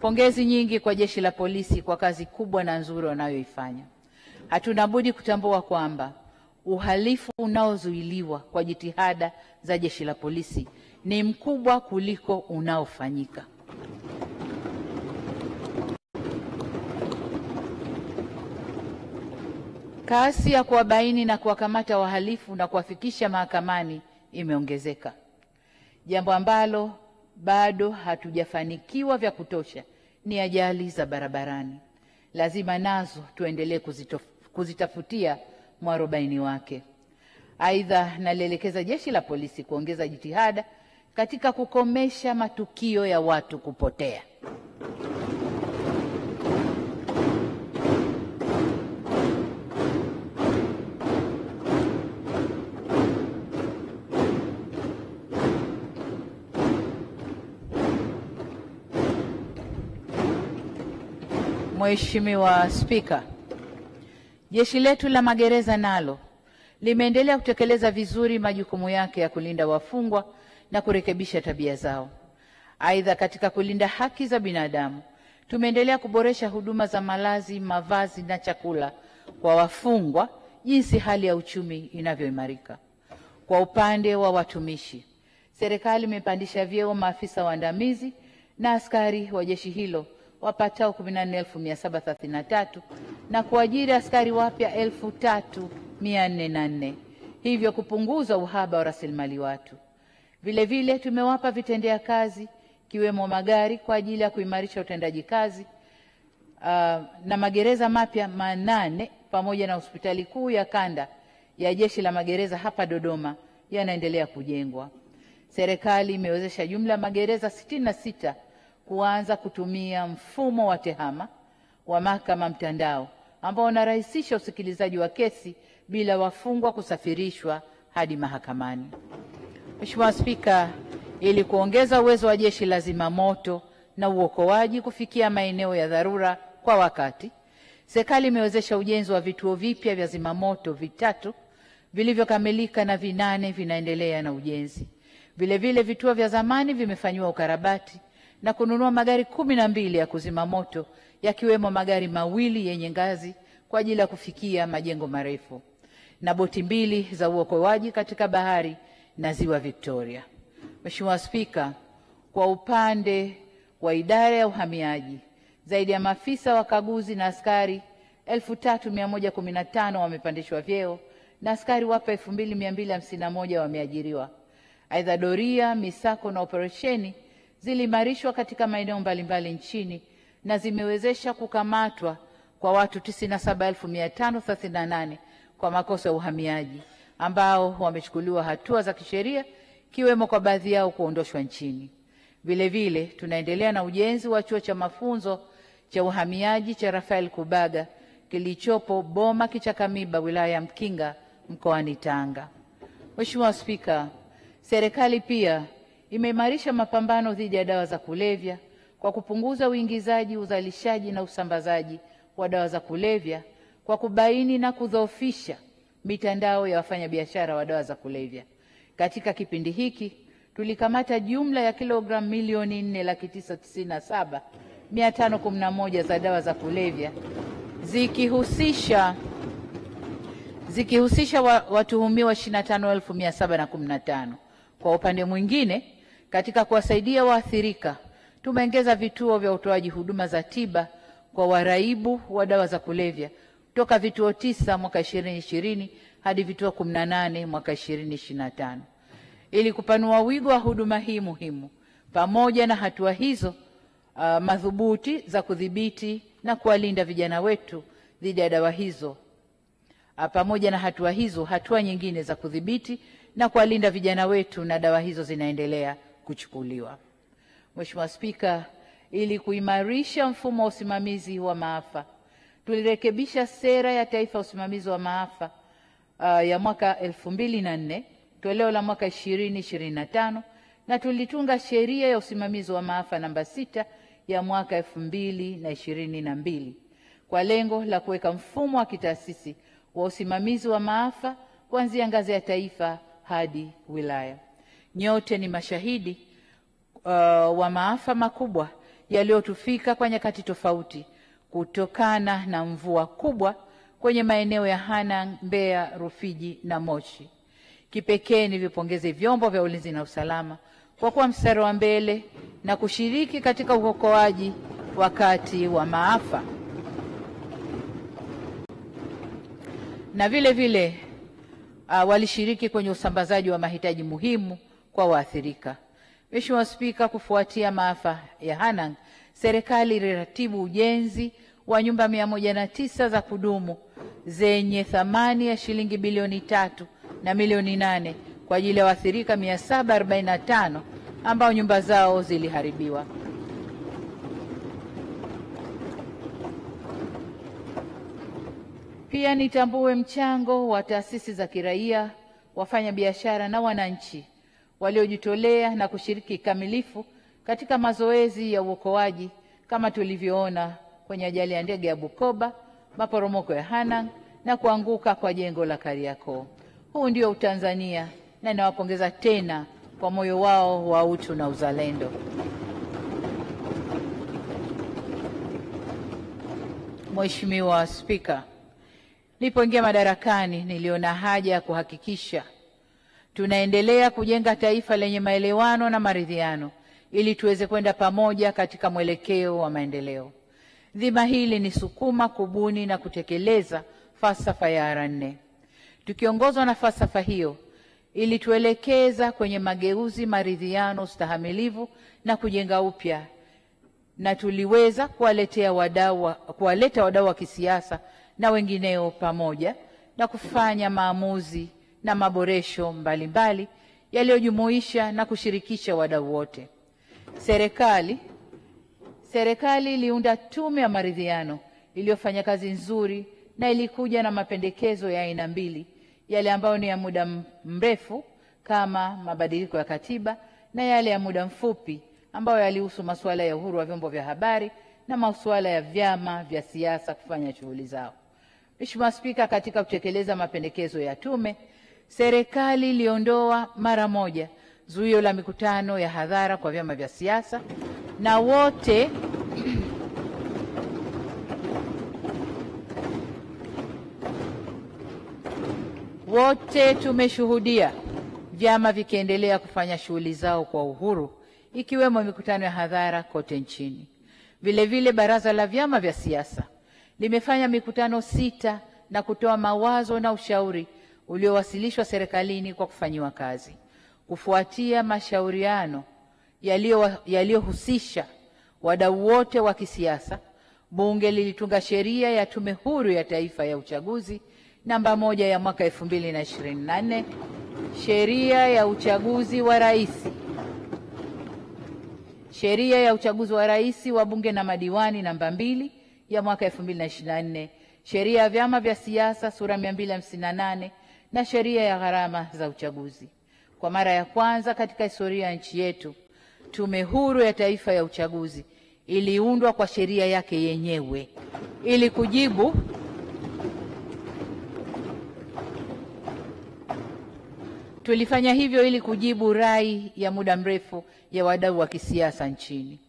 Pongezi nyingi kwa Jeshi la Polisi kwa kazi kubwa na nzuri wanayoifanya. Hatuna budi kutambua kwamba uhalifu unaozuiliwa kwa jitihada za Jeshi la Polisi ni mkubwa kuliko unaofanyika. Kasi ya kuwabaini na kuwakamata wahalifu na kuwafikisha mahakamani imeongezeka, jambo ambalo bado hatujafanikiwa vya kutosha ni ajali za barabarani. Lazima nazo tuendelee kuzitafutia mwarobaini wake. Aidha, nalielekeza Jeshi la Polisi kuongeza jitihada katika kukomesha matukio ya watu kupotea. Mheshimiwa Spika, jeshi letu la magereza nalo limeendelea kutekeleza vizuri majukumu yake ya kulinda wafungwa na kurekebisha tabia zao. Aidha, katika kulinda haki za binadamu, tumeendelea kuboresha huduma za malazi, mavazi na chakula kwa wafungwa jinsi hali ya uchumi inavyoimarika. Kwa upande wa watumishi, serikali imepandisha vyeo maafisa waandamizi na askari wa jeshi hilo wapatao 14,733 na kuajiri askari wapya 3,404, hivyo kupunguza uhaba wa rasilimali watu. Vile vile tumewapa vitendea kazi kiwemo magari kwa ajili ya kuimarisha utendaji kazi na magereza mapya 8 pamoja na hospitali kuu ya kanda ya Jeshi la Magereza hapa Dodoma yanaendelea kujengwa. Serikali imewezesha jumla magereza 66 kuanza kutumia mfumo wa tehama wa mahakama mtandao ambao unarahisisha usikilizaji wa kesi bila wafungwa kusafirishwa hadi mahakamani. Mheshimiwa Spika, ili kuongeza uwezo wa Jeshi la Zimamoto na uokoaji kufikia maeneo ya dharura kwa wakati, serikali imewezesha ujenzi wa vituo vipya vya zimamoto 3 vilivyokamilika na 8 vinaendelea na ujenzi. Vile vile vituo vya zamani vimefanywa ukarabati na kununua magari 12 ya kuzima moto, yakiwemo magari 2 yenye ngazi kwa ajili ya kufikia majengo marefu na boti 2 za uokoaji katika bahari na Ziwa Victoria. Mheshimiwa Spika, kwa upande wa idara ya uhamiaji, zaidi ya maafisa wakaguzi na askari 3,115 wamepandishwa vyeo na askari wapya 2,251 wameajiriwa. Aidha, doria, misako na operesheni ziliimarishwa katika maeneo mbalimbali nchini na zimewezesha kukamatwa kwa watu 97,538 kwa makosa ya uhamiaji ambao wamechukuliwa hatua za kisheria, kiwemo kwa baadhi yao kuondoshwa nchini. Vile vile tunaendelea na ujenzi wa chuo cha mafunzo cha uhamiaji cha Rafael Kubaga kilichopo Boma Kichakamiba, wilaya ya Mkinga, mkoani Tanga. Mheshimiwa Spika, serikali pia imeimarisha mapambano dhidi ya dawa za kulevya kwa kupunguza uingizaji, uzalishaji na usambazaji wa dawa za kulevya kwa kubaini na kudhoofisha mitandao ya wafanyabiashara wa dawa za kulevya. Katika kipindi hiki tulikamata jumla ya kilogramu milioni 4,997,511 za dawa za kulevya zikihusisha watuhumiwa 25,715. Kwa upande mwingine, katika kuwasaidia waathirika, tumeongeza vituo vya utoaji huduma za tiba kwa waraibu wa dawa za kulevya kutoka vituo 9 mwaka 2020 hadi vituo 18 mwaka 2025. Ili kupanua wigo wa huduma hii muhimu, pamoja na hatua hizo madhubuti za kudhibiti na kuwalinda vijana wetu dhidi ya dawa hizo, hatua nyingine za kudhibiti na kuwalinda vijana wetu na dawa hizo zinaendelea kuchukuliwa. Mheshimiwa Spika, ili kuimarisha mfumo wa usimamizi wa maafa, tulirekebisha sera ya taifa ya usimamizi wa maafa ya mwaka 2004 toleo la mwaka 2025 na tulitunga sheria ya usimamizi wa maafa namba 6 ya mwaka 2022 kwa lengo la kuweka mfumo wa kitaasisi wa usimamizi wa maafa kuanzia ngazi ya taifa hadi wilaya. Nyote ni mashahidi wa maafa makubwa yaliyotufika kwa nyakati tofauti kutokana na mvua kubwa kwenye maeneo ya Hanang', Mbeya, Rufiji na Moshi. Kipekee nivipongeze vyombo vya ulinzi na usalama kwa kuwa mstari wa mbele na kushiriki katika uokoaji wakati wa maafa. Na vile vile walishiriki kwenye usambazaji wa mahitaji muhimu kwa waathirika. Mheshimiwa Spika, kufuatia maafa ya Hanang', serikali iliratibu ujenzi wa nyumba 109 za kudumu zenye thamani ya shilingi bilioni 3 na milioni 8 kwa ajili ya waathirika 745 ambao nyumba zao ziliharibiwa. Pia nitambue mchango wa taasisi za kiraia, wafanya biashara na wananchi waliojitolea na kushiriki kikamilifu katika mazoezi ya uokoaji kama tulivyoona kwenye ajali ya ndege ya Bukoba, maporomoko ya Hanang' na kuanguka kwa jengo la Kariakoo. Huu ndio Utanzania na ninawapongeza tena kwa moyo wao wa utu na uzalendo. Mheshimiwa Spika, nilipoingia madarakani niliona haja ya kuhakikisha tunaendelea kujenga taifa lenye maelewano na maridhiano ili tuweze kwenda pamoja katika mwelekeo wa maendeleo. Dhima hili ni sukuma kubuni na kutekeleza falsafa ya R4. Tukiongozwa na falsafa hiyo ili tuelekeza kwenye mageuzi, maridhiano, ustahamilivu na kujenga upya, na tuliweza kuwaleta wadau wa kisiasa na wengineo pamoja na kufanya maamuzi na maboresho mbalimbali yaliyojumuisha na kushirikisha wadau wote. Serikali iliunda tume ya maridhiano iliyofanya kazi nzuri na ilikuja na mapendekezo ya aina mbili, yale ambayo ni ya muda mrefu kama mabadiliko ya katiba na yale ya muda mfupi ambayo yalihusu masuala ya uhuru wa vyombo vya habari na masuala ya vyama vya siasa kufanya shughuli zao. Mheshimiwa Spika, katika kutekeleza mapendekezo ya tume, serikali iliondoa mara moja zuio la mikutano ya hadhara kwa vyama vya siasa, na wote tumeshuhudia vyama vikiendelea kufanya shughuli zao kwa uhuru, ikiwemo mikutano ya hadhara kote nchini. Vile vile Baraza la Vyama vya Siasa limefanya mikutano 6 na kutoa mawazo na ushauri uliowasilishwa serikalini kwa kufanyiwa kazi. Kufuatia mashauriano yaliyohusisha wadau wote wa kisiasa, Bunge lilitunga sheria ya Tume Huru ya Taifa ya Uchaguzi namba 1 ya mwaka 2024, sheria ya uchaguzi wa rais, wa bunge na madiwani namba 2 ya mwaka 2024, sheria ya vyama vya siasa sura 258 na sheria ya gharama za uchaguzi. Kwa mara ya kwanza katika historia ya nchi yetu, Tume Huru ya Taifa ya Uchaguzi iliundwa kwa sheria yake yenyewe ili kujibu Tulifanya hivyo ili kujibu rai ya muda mrefu ya wadau wa kisiasa nchini.